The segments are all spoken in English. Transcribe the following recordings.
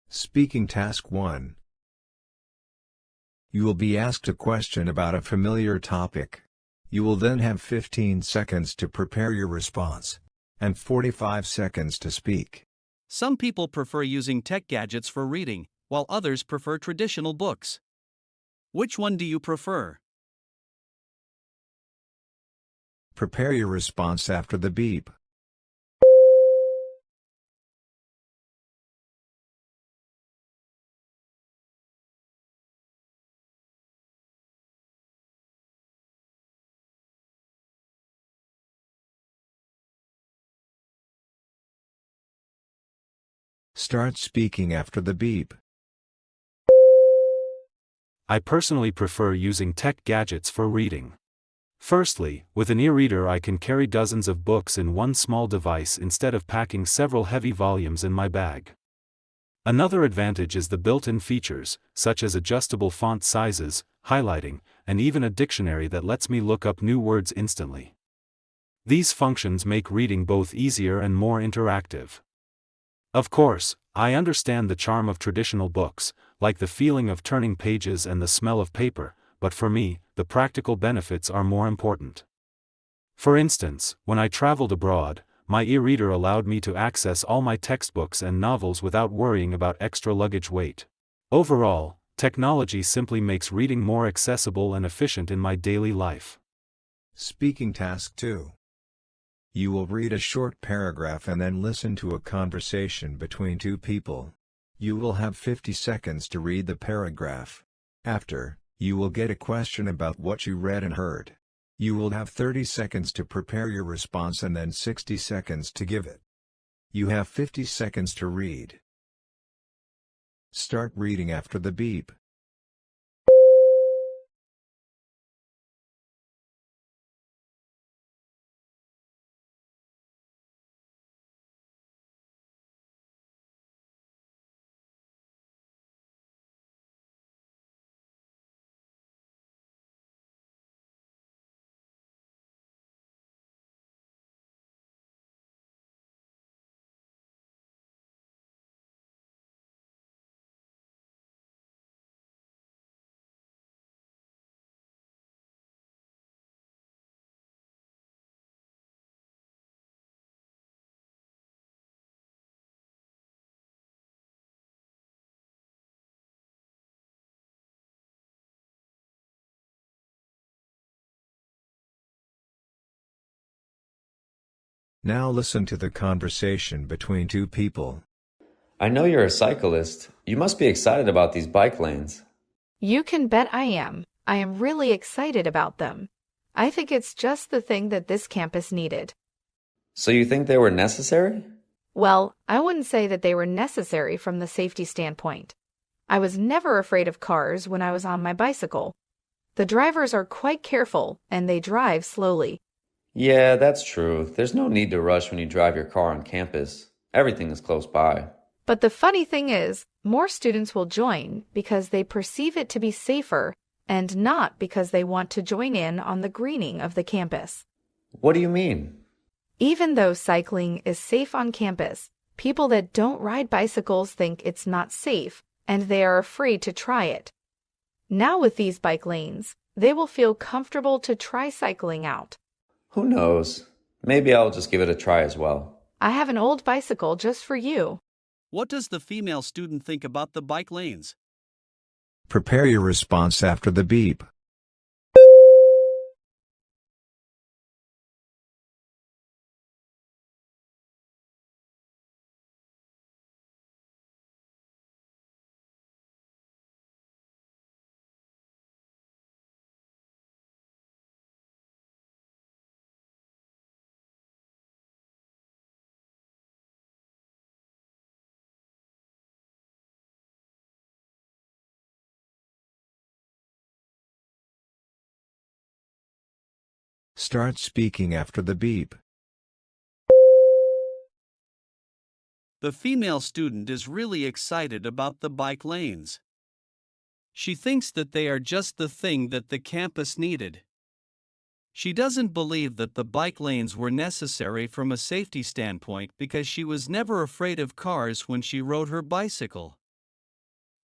Speaking Task 1. You will be asked a question about a familiar topic. You will then have 15 seconds to prepare your response, and 45 seconds to speak. Some people prefer using tech gadgets for reading, while others prefer traditional books. Which one do you prefer? Prepare your response after the beep. Start speaking after the beep. I personally prefer using tech gadgets for reading. Firstly, with an e-reader I can carry dozens of books in one small device instead of packing several heavy volumes in my bag. Another advantage is the built-in features, such as adjustable font sizes, highlighting, and even a dictionary that lets me look up new words instantly. These functions make reading both easier and more interactive. Of course, I understand the charm of traditional books, like the feeling of turning pages and the smell of paper, but for me, the practical benefits are more important. For instance, when I traveled abroad, my e-reader allowed me to access all my textbooks and novels without worrying about extra luggage weight. Overall, technology simply makes reading more accessible and efficient in my daily life. Speaking Task 2. You will read a short paragraph and then listen to a conversation between two people. You will have 50 seconds to read the paragraph. After, you will get a question about what you read and heard. You will have 30 seconds to prepare your response and then 60 seconds to give it. You have 50 seconds to read. Start reading after the beep. Now listen to the conversation between two people. I know you're a cyclist. You must be excited about these bike lanes. You can bet I am. I am really excited about them. I think it's just the thing that this campus needed. So you think they were necessary? Well, I wouldn't say that they were necessary from the safety standpoint. I was never afraid of cars when I was on my bicycle. The drivers are quite careful and they drive slowly. Yeah, that's true. There's no need to rush when you drive your car on campus. Everything is close by. But the funny thing is, more students will join because they perceive it to be safer and not because they want to join in on the greening of the campus. What do you mean? Even though cycling is safe on campus, people that don't ride bicycles think it's not safe and they are afraid to try it. Now with these bike lanes, they will feel comfortable to try cycling out. Who knows? Maybe I'll just give it a try as well. I have an old bicycle just for you. What does the female student think about the bike lanes? Prepare your response after the beep. Start speaking after the beep. The female student is really excited about the bike lanes. She thinks that they are just the thing that the campus needed. She doesn't believe that the bike lanes were necessary from a safety standpoint because she was never afraid of cars when she rode her bicycle.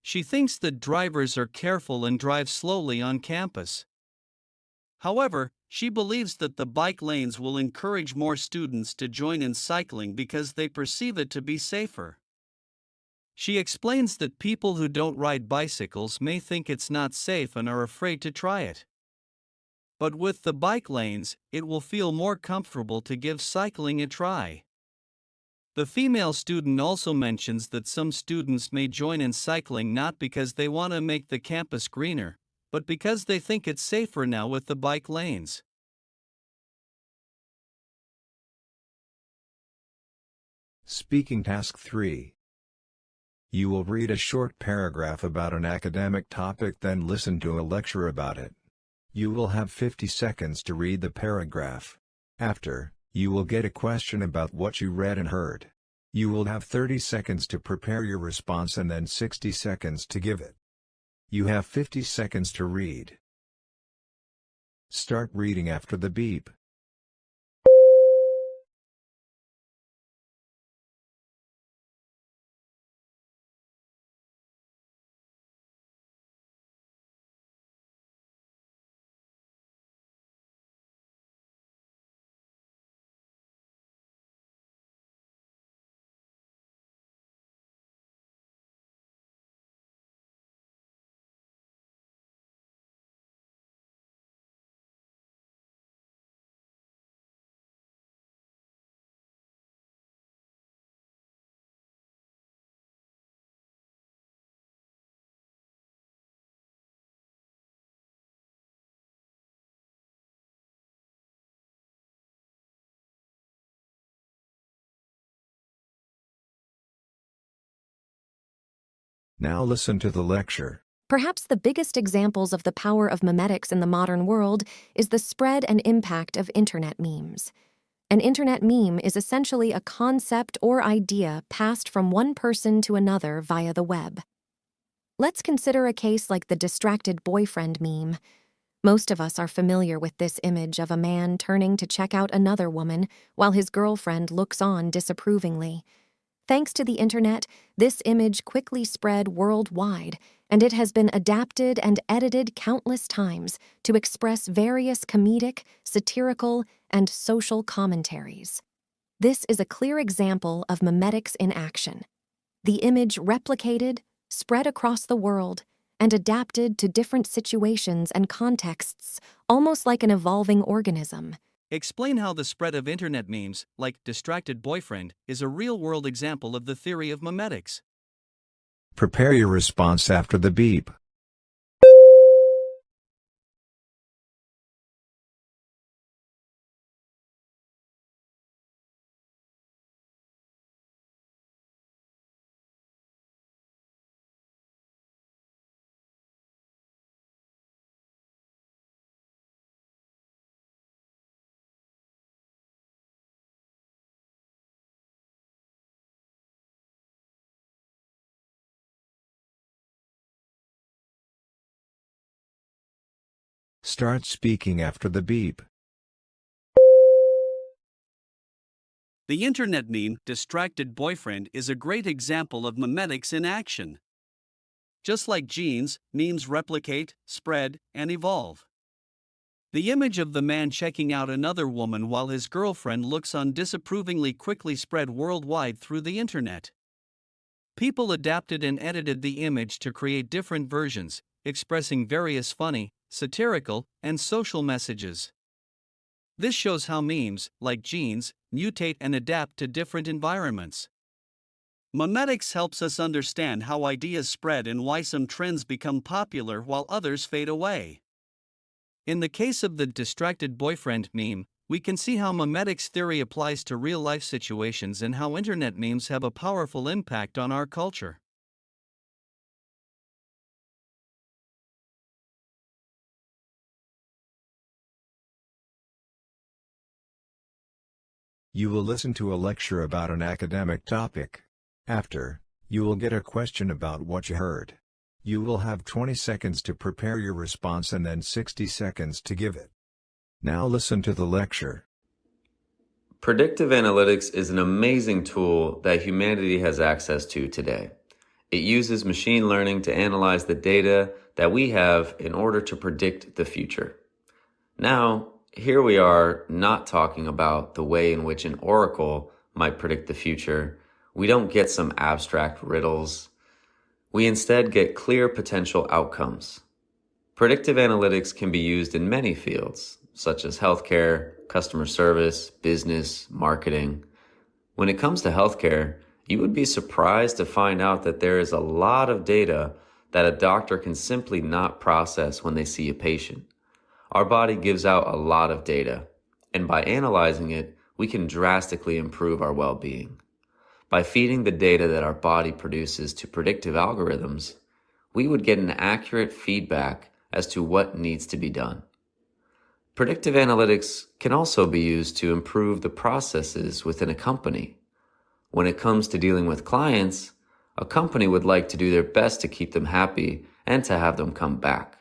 She thinks that drivers are careful and drive slowly on campus. However, she believes that the bike lanes will encourage more students to join in cycling because they perceive it to be safer. She explains that people who don't ride bicycles may think it's not safe and are afraid to try it. But with the bike lanes, it will feel more comfortable to give cycling a try. The female student also mentions that some students may join in cycling not because they want to make the campus greener, but because they think it's safer now with the bike lanes. Speaking Task 3. You will read a short paragraph about an academic topic, then listen to a lecture about it. You will have 50 seconds to read the paragraph. After, you will get a question about what you read and heard. You will have 30 seconds to prepare your response and then 60 seconds to give it. You have 50 seconds to read. Start reading after the beep. Now listen to the lecture. Perhaps the biggest examples of the power of memetics in the modern world is the spread and impact of internet memes. An internet meme is essentially a concept or idea passed from one person to another via the web. Let's consider a case like the distracted boyfriend meme. Most of us are familiar with this image of a man turning to check out another woman while his girlfriend looks on disapprovingly. Thanks to the internet, this image quickly spread worldwide, and it has been adapted and edited countless times to express various comedic, satirical, and social commentaries. This is a clear example of memetics in action. The image replicated, spread across the world, and adapted to different situations and contexts, almost like an evolving organism. Explain how the spread of internet memes, like distracted boyfriend, is a real-world example of the theory of memetics. Prepare your response after the beep. Start speaking after the beep. The internet meme, distracted boyfriend, is a great example of memetics in action. Just like genes, memes replicate, spread, and evolve. The image of the man checking out another woman while his girlfriend looks on disapprovingly quickly spread worldwide through the internet. People adapted and edited the image to create different versions, expressing various funny, satirical, and social messages. This shows how memes, like genes, mutate and adapt to different environments. Memetics helps us understand how ideas spread and why some trends become popular while others fade away. In the case of the distracted boyfriend meme, we can see how memetics theory applies to real-life situations and how internet memes have a powerful impact on our culture. You will listen to a lecture about an academic topic. After, you will get a question about what you heard. You will have 20 seconds to prepare your response and then 60 seconds to give it. Now listen to the lecture. Predictive analytics is an amazing tool that humanity has access to today. It uses machine learning to analyze the data that we have in order to predict the future. Now, here we are not talking about the way in which an oracle might predict the future. We don't get some abstract riddles. We instead get clear potential outcomes. Predictive analytics can be used in many fields, such as healthcare, customer service, business, marketing. When it comes to healthcare, you would be surprised to find out that there is a lot of data that a doctor can simply not process when they see a patient. Our body gives out a lot of data, and by analyzing it, we can drastically improve our well-being. By feeding the data that our body produces to predictive algorithms, we would get an accurate feedback as to what needs to be done. Predictive analytics can also be used to improve the processes within a company. When it comes to dealing with clients, a company would like to do their best to keep them happy and to have them come back.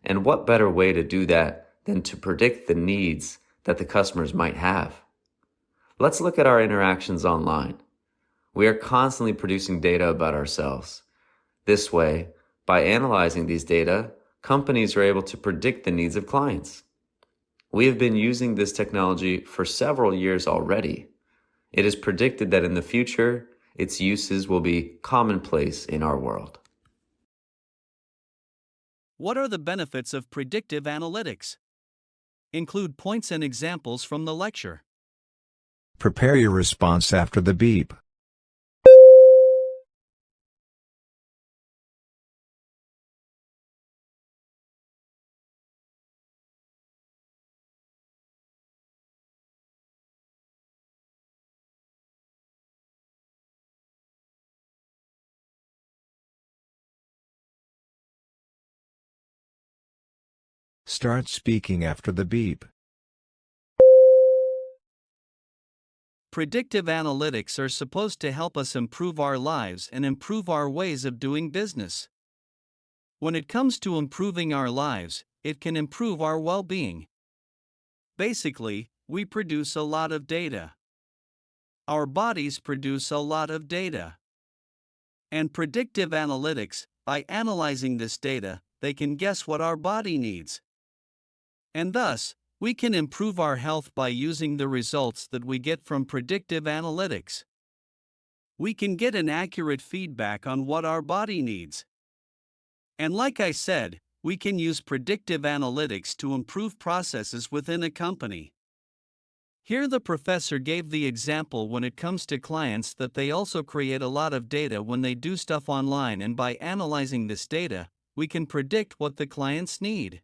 And what better way to do that than to predict the needs that the customers might have? Let's look at our interactions online. We are constantly producing data about ourselves. This way, by analyzing these data, companies are able to predict the needs of clients. We have been using this technology for several years already. It is predicted that in the future, its uses will be commonplace in our world. What are the benefits of predictive analytics? Include points and examples from the lecture. Prepare your response after the beep. Start speaking after the beep. Predictive analytics are supposed to help us improve our lives and improve our ways of doing business. When it comes to improving our lives, it can improve our well-being. Basically, we produce a lot of data. Our bodies produce a lot of data. And predictive analytics, by analyzing this data, they can guess what our body needs. And thus, we can improve our health by using the results that we get from predictive analytics. We can get an accurate feedback on what our body needs. And like I said, we can use predictive analytics to improve processes within a company. Here the professor gave the example when it comes to clients that they also create a lot of data when they do stuff online, and by analyzing this data, we can predict what the clients need.